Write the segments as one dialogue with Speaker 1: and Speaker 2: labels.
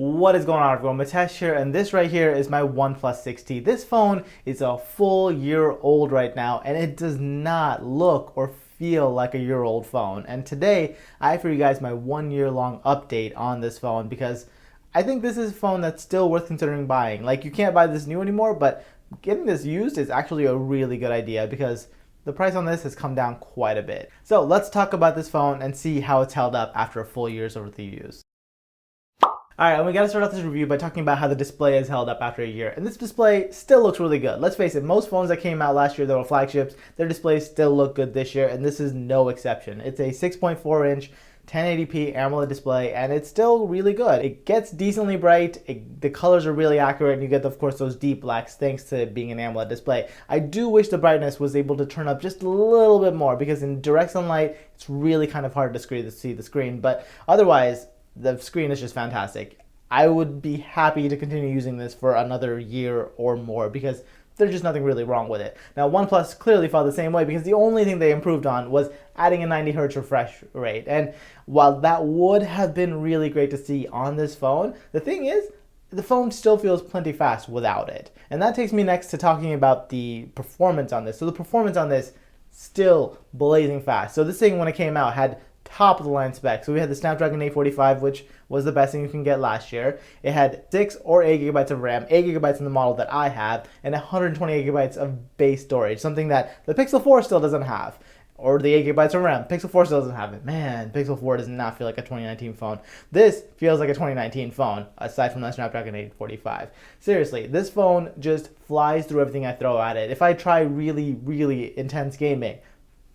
Speaker 1: What is going on, everyone? Mitesh here, and this right here is my OnePlus 6T. This phone is a full year old right now, and it does not look or feel like a year old phone. And today, I have for you guys my 1 year long update on this phone because I think this is a phone that's still worth considering buying. Like, you can't buy this new anymore, but getting this used is actually a really good idea because the price on this has come down quite a bit. So let's talk about this phone and see how it's held up after a full year's worth of use. Alright, and we gotta start off this review by talking about how the display is held up after a year. And this display still looks really good. Let's face it, most phones that came out last year that were flagships, their displays still look good this year, and this is no exception. It's a 6.4 inch 1080p AMOLED display, and it's still really good. It gets decently bright, the colors are really accurate, and you get, of course, those deep blacks thanks to it being an AMOLED display. I do wish the brightness was able to turn up just a little bit more, because in direct sunlight, it's really kind of hard to see the screen, but otherwise, the screen is just fantastic. I would be happy to continue using this for another year or more because there's just nothing really wrong with it. Now, OnePlus clearly felt the same way because the only thing they improved on was adding a 90 Hz refresh rate. And while that would have been really great to see on this phone, the thing is, the phone still feels plenty fast without it. And that takes me next to talking about the performance on this. So the performance on this, still blazing fast. So this thing, when it came out, had top of the line specs. So we had the Snapdragon 845, which was the best thing you can get last year. It had 6 or 8 gigabytes of RAM, 8 gigabytes in the model that I have, and 128 gigabytes of base storage, something that the Pixel 4 still doesn't have. Or the 8 gigabytes of RAM. Pixel 4 still doesn't have it. Man, Pixel 4 does not feel like a 2019 phone. This feels like a 2019 phone, aside from the Snapdragon 845. Seriously, this phone just flies through everything I throw at it. If I try really, really intense gaming,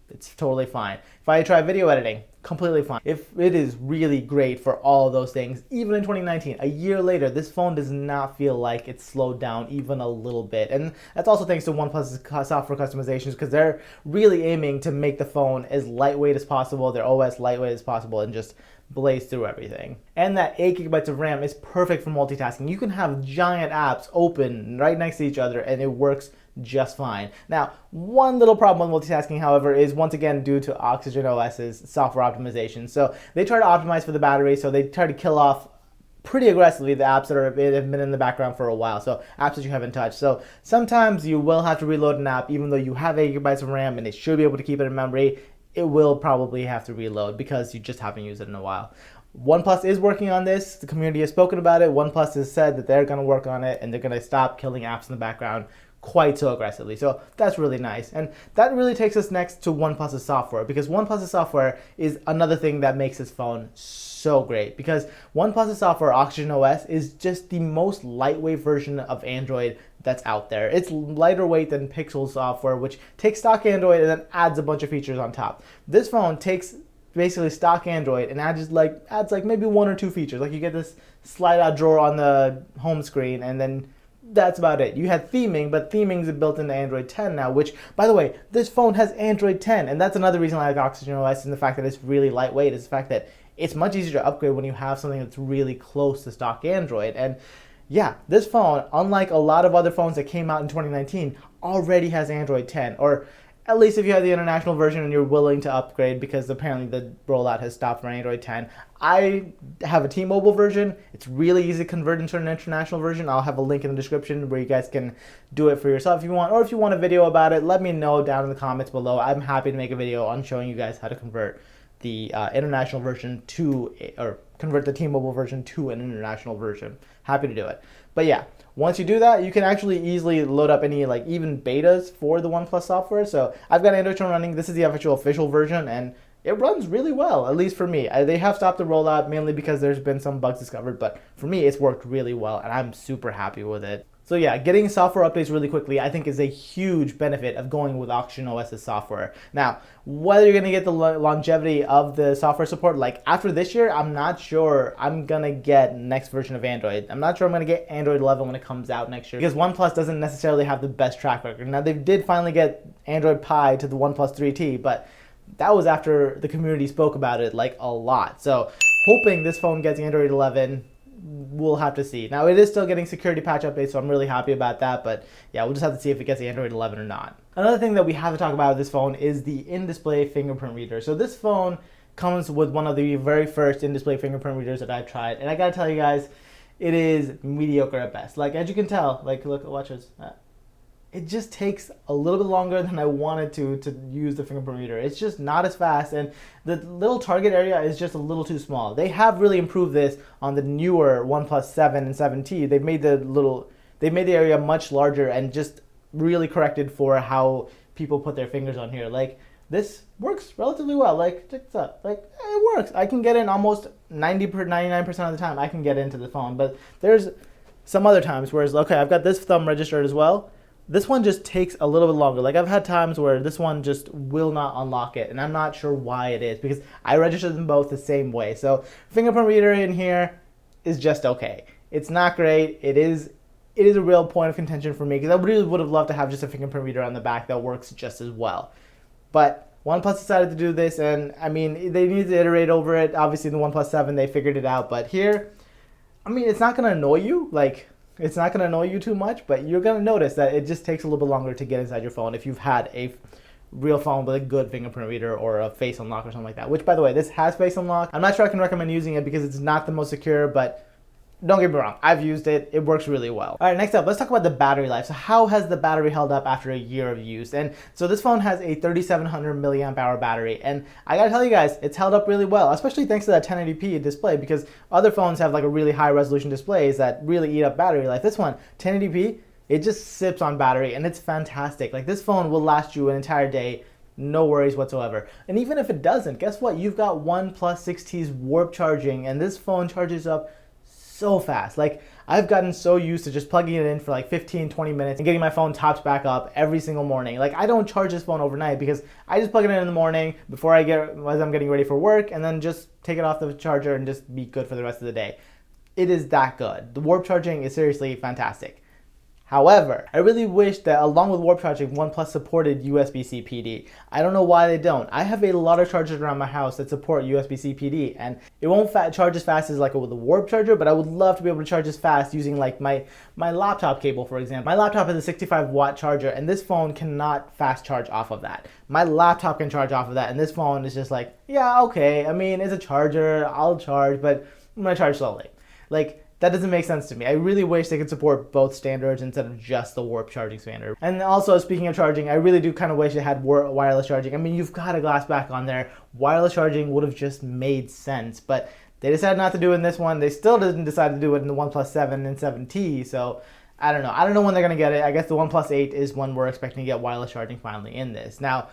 Speaker 1: it's totally fine. If I try video editing, completely fine. If it is really great for all of those things, even in 2019, a year later, this phone does not feel like it's slowed down even a little bit. And that's also thanks to OnePlus's software customizations because they're really aiming to make the phone as lightweight as possible, their OS lightweight as possible, and just blaze through everything. And that 8 gigabytes of RAM is perfect for multitasking. You can have giant apps open right next to each other and it works just fine. Now, one little problem with multitasking, however, is once again due to Oxygen OS's software optimization. So they try to optimize for the battery, so they try to kill off pretty aggressively the apps that have been in the background for a while, so apps that you haven't touched. So sometimes you will have to reload an app even though you have 8 gigabytes of RAM and it should be able to keep it in memory. It will probably have to reload because you just haven't used it in a while. OnePlus is working on this. The community has spoken about it. OnePlus has said that they're going to work on it and they're going to stop killing apps in the background quite so aggressively. So that's really nice. And that really takes us next to OnePlus's software because OnePlus's software is another thing that makes this phone so great because OnePlus's software, Oxygen OS, is just the most lightweight version of Android that's out there. It's lighter weight than Pixel software, which takes stock Android and then adds a bunch of features on top. This phone takes basically stock Android and adds like maybe 1 or 2 features. Like you get this slide out drawer on the home screen and then that's about it. You had theming, but theming is built into Android 10 now, which, by the way, this phone has Android 10, and that's another reason I like Oxygen OS and the fact that it's really lightweight is the fact that it's much easier to upgrade when you have something that's really close to stock Android. And yeah, this phone, unlike a lot of other phones that came out in 2019, already has Android 10, or at least if you have the international version and you're willing to upgrade because apparently the rollout has stopped for Android 10. I have a T-Mobile version. It's really easy to convert into an international version. I'll have a link in the description where you guys can do it for yourself if you want. Or if you want a video about it, let me know down in the comments below. I'm happy to make a video on showing you guys how to convert the international version or convert the T-Mobile version to an international version. Happy to do it. But yeah, once you do that, you can actually easily load up any even betas for the OnePlus software. So I've got Android 10 running. This is the official version, and it runs really well, at least for me. They have stopped the rollout mainly because there's been some bugs discovered, but for me, it's worked really well, and I'm super happy with it. So yeah, getting software updates really quickly I think is a huge benefit of going with Oxygen OS's software. Now, whether you're going to get the longevity of the software support, like after this year, I'm not sure I'm going to get next version of Android. I'm not sure I'm going to get Android 11 when it comes out next year because OnePlus doesn't necessarily have the best track record. Now, they did finally get Android Pie to the OnePlus 3T, but that was after the community spoke about it like a lot. So hoping this phone gets Android 11, we'll have to see. Now, it is still getting security patch updates, so I'm really happy about that, but yeah, we'll just have to see if it gets Android 11 or not. Another thing that we have to talk about with this phone is the in-display fingerprint reader. So this phone comes with one of the very first in-display fingerprint readers that I've tried, and I gotta tell you guys, it is mediocre at best. Like, as you can tell, like, look, watch this. It just takes a little bit longer than I wanted to use the fingerprint reader. It's just not as fast, and the little target area is just a little too small. They have really improved this on the newer OnePlus 7 and 7T. They've made the area much larger and just really corrected for how people put their fingers on here. Like, this works relatively well. Like, check this out. Like, it works. I can get in almost 99% of the time. I can get into the phone, but there's some other times where it's, okay, I've got this thumb registered as well. This one just takes a little bit longer. Like, I've had times where this one just will not unlock it, and I'm not sure why it is, because I registered them both the same way. So fingerprint reader in here is just okay. It's not great. It is a real point of contention for me, because I really would have loved to have just a fingerprint reader on the back that works just as well. But OnePlus decided to do this, and I mean, they need to iterate over it. Obviously, the OnePlus 7, they figured it out, but here, I mean, it's not going to annoy you. Like, it's not going to annoy you too much, but you're going to notice that it just takes a little bit longer to get inside your phone if you've had a real phone with a good fingerprint reader or a face unlock or something like that. Which, by the way, this has face unlock. I'm not sure I can recommend using it because it's not the most secure, but don't get me wrong, I've used it. It works really well. All right, next up, let's talk about the battery life. So how has the battery held up after a year of use? And so this phone has a 3700 milliamp hour battery. And I gotta tell you guys, it's held up really well, especially thanks to that 1080p display, because other phones have like a really high resolution displays that really eat up battery life. This one, 1080p, it just sips on battery and it's fantastic. Like, this phone will last you an entire day. No worries whatsoever. And even if it doesn't, guess what? You've got OnePlus 6T's warp charging, and this phone charges up so fast. Like, I've gotten so used to just plugging it in for like 15-20 minutes and getting my phone topped back up every single morning. Like, I don't charge this phone overnight because I just plug it in the morning as I'm getting ready for work, and then just take it off the charger and just be good for the rest of the day. It is that good. The warp charging is seriously fantastic. However, I really wish that along with warp charging, OnePlus supported USB-C PD. I don't know why they don't. I have a lot of chargers around my house that support USB-C PD, and it won't charge as fast as like with a warp charger, but I would love to be able to charge as fast using like my laptop cable, for example. My laptop has a 65 watt charger, and this phone cannot fast charge off of that. My laptop can charge off of that, and this phone is just like, yeah, okay, I mean, it's a charger, I'll charge, but I'm gonna charge slowly. Like, that doesn't make sense to me. I really wish they could support both standards instead of just the warp charging standard. And also, speaking of charging, I really do kind of wish it had wireless charging. I mean, you've got a glass back on there. Wireless charging would have just made sense, but they decided not to do it in this one. They still didn't decide to do it in the OnePlus 7 and 7T, so I don't know. I don't know when they're going to get it. I guess the OnePlus 8 is when we're expecting to get wireless charging finally in this. Now,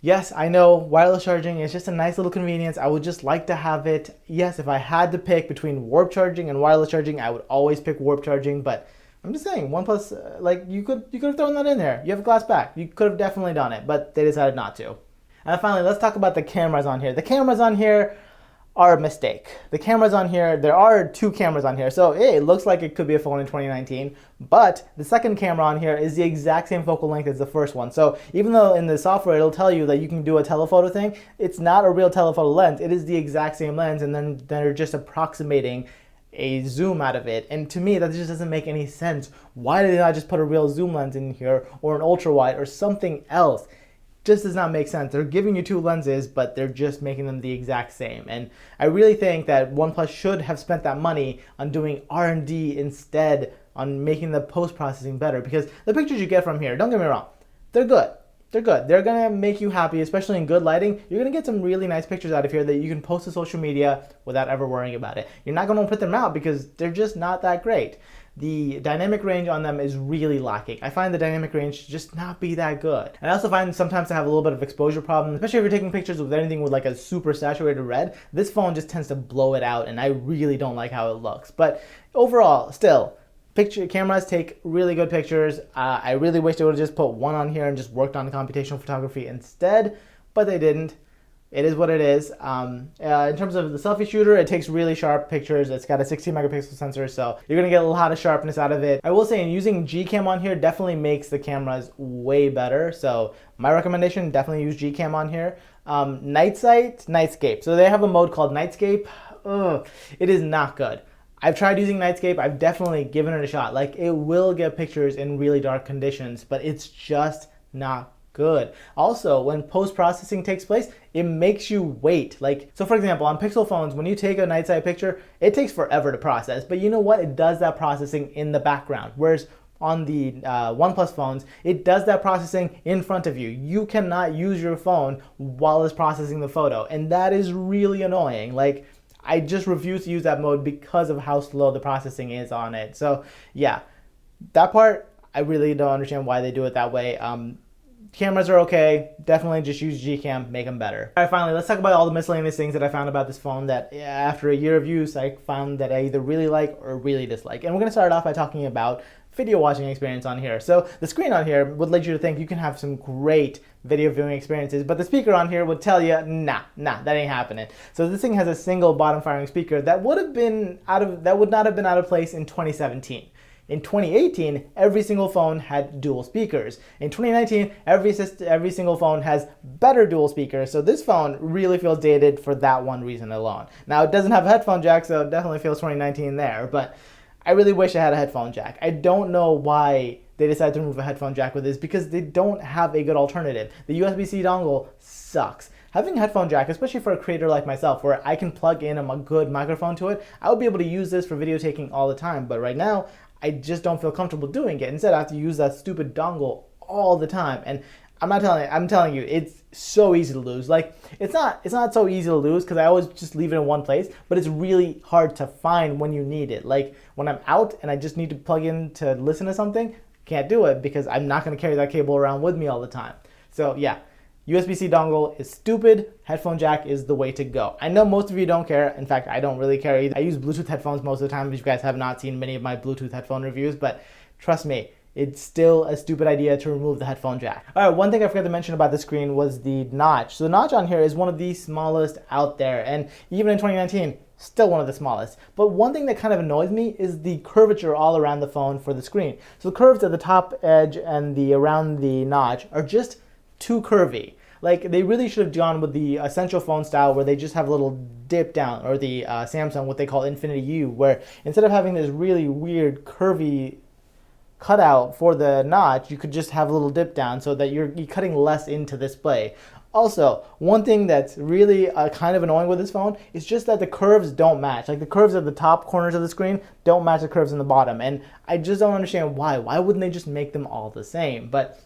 Speaker 1: yes, I know wireless charging is just a nice little convenience. I would just like to have it. Yes, if I had to pick between warp charging and wireless charging, I would always pick warp charging. But I'm just saying, OnePlus, like, you could have thrown that in there. You have a glass back. You could have definitely done it, but they decided not to. And finally, let's talk about the cameras on here. The cameras on here are a mistake. The cameras on here, there are two cameras on here. So hey, it looks like it could be a phone in 2019, but the second camera on here is the exact same focal length as the first one. So even though in the software it'll tell you that you can do a telephoto thing, it's not a real telephoto lens. It is the exact same lens, and then they're just approximating a zoom out of it. And to me, that just doesn't make any sense. Why did they not just put a real zoom lens in here, or an ultra wide, or something else? Just does not make sense. They're giving you two lenses, but they're just making them the exact same. And I really think that OnePlus should have spent that money on doing R&D instead, on making the post-processing better, because the pictures you get from here, don't get me wrong, they're good. They're good. They're gonna make you happy, especially in good lighting. You're gonna get some really nice pictures out of here that you can post to social media without ever worrying about it. You're not gonna put them out because they're just not that great. The dynamic range on them is really lacking. I find the dynamic range to just not be that good. And I also find sometimes to have a little bit of exposure problem, especially if you're taking pictures with anything with like a super saturated red. This phone just tends to blow it out, and I really don't like how it looks. But overall, still, cameras take really good pictures. I really wish they would have just put one on here and just worked on computational photography instead, but they didn't. It is what it is. In terms of the selfie shooter, it takes really sharp pictures. It's got a 16 megapixel sensor, so you're gonna get a lot of sharpness out of it. I will say, using Gcam on here definitely makes the cameras way better. So my recommendation, definitely use Gcam on here. Night sight, Nightscape. So they have a mode called Nightscape. Ugh, it is not good. I've tried using Nightscape. I've definitely given it a shot. Like, it will get pictures in really dark conditions, but it's just not good. Also, when post-processing takes place, it makes you wait. Like, so for example, on Pixel phones, when you take a night side picture, it takes forever to process, but you know what? It does that processing in the background. Whereas on the OnePlus phones, it does that processing in front of you. You cannot use your phone while it's processing the photo, and that is really annoying. Like, I just refuse to use that mode because of how slow the processing is on it. So yeah, that part, I really don't understand why they do it that way. Cameras are okay. Definitely just use Gcam, make them better. All right, finally, let's talk about all the miscellaneous things that I found about this phone that after a year of use, I found that I either really like or really dislike. And we're gonna start off by talking about video watching experience on here. So the screen on here would lead you to think you can have some great video viewing experiences, but the speaker on here would tell you, nah, that ain't happening. So this thing has a single bottom firing speaker that would not have been out of place in 2017. In 2018, every single phone had dual speakers. In 2019, every single phone has better dual speakers, so this phone really feels dated for that one reason alone. Now, it doesn't have a headphone jack, so it definitely feels 2019 there, but I really wish I had a headphone jack. I don't know why they decided to remove a headphone jack with this, because they don't have a good alternative. The USB-C dongle sucks. Having a headphone jack, especially for a creator like myself, where I can plug in a good microphone to it, I would be able to use this for video taking all the time, but right now, I just don't feel comfortable doing it. Instead, I have to use that stupid dongle all the time, and I'm telling you, it's so easy to lose. Like, it's not so easy to lose because I always just leave it in one place, but it's really hard to find when you need it. Like, when I'm out and I just need to plug in to listen to something, can't do it because I'm not going to carry that cable around with me all the time. So yeah, USB-C dongle is stupid. Headphone jack is the way to go. I know most of you don't care. In fact, I don't really care either. I use Bluetooth headphones most of the time, but you guys have not seen many of my Bluetooth headphone reviews, but trust me, it's still a stupid idea to remove the headphone jack. All right, one thing I forgot to mention about the screen was the notch. So the notch on here is one of the smallest out there, and even in 2019, still one of the smallest. But one thing that kind of annoys me is the curvature all around the phone for the screen. So the curves at the top edge and around the notch are just too curvy. Like, they really should have gone with the Essential phone style where they just have a little dip down, or the Samsung, what they call Infinity U, where instead of having this really weird curvy cutout for the notch, you could just have a little dip down so that you're cutting less into the display. Also, one thing that's really kind of annoying with this phone is just that the curves don't match. Like, the curves at the top corners of the screen don't match the curves in the bottom, and I just don't understand why. Why wouldn't they just make them all the same? But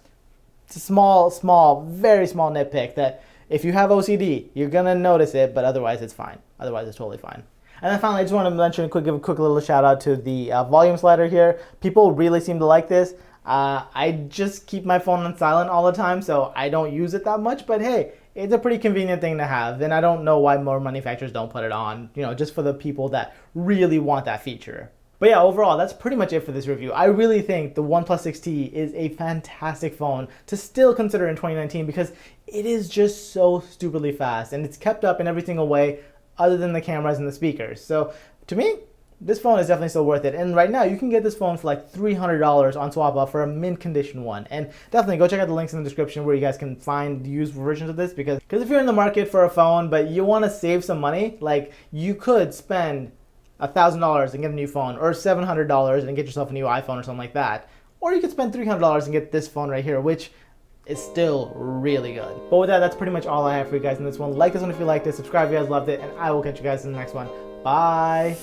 Speaker 1: it's a small, very small nitpick that if you have OCD, you're gonna notice it, but otherwise it's fine. Otherwise it's totally fine. And then finally, I just want to give a quick little shout out to the volume slider here. People really seem to like this. I just keep my phone on silent all the time, so I don't use it that much, but hey, it's a pretty convenient thing to have, and I don't know why more manufacturers don't put it on, just for the people that really want that feature. But yeah, overall, that's pretty much it for this review. I really think the OnePlus 6T is a fantastic phone to still consider in 2019 because it is just so stupidly fast, and it's kept up in every single way other than the cameras and the speakers. So to me, this phone is definitely still worth it. And right now, you can get this phone for like $300 on SwapUp for a mint condition one. And definitely go check out the links in the description where you guys can find used versions of this, because if you're in the market for a phone but you want to save some money, like, you could spend $1,000 and get a new phone, or $700 and get yourself a new iPhone or something like that. Or you could spend $300 and get this phone right here, which is still really good. But with that, that's pretty much all I have for you guys in this one. Like this one if you liked it, subscribe if you guys loved it, and I will catch you guys in the next one. Bye!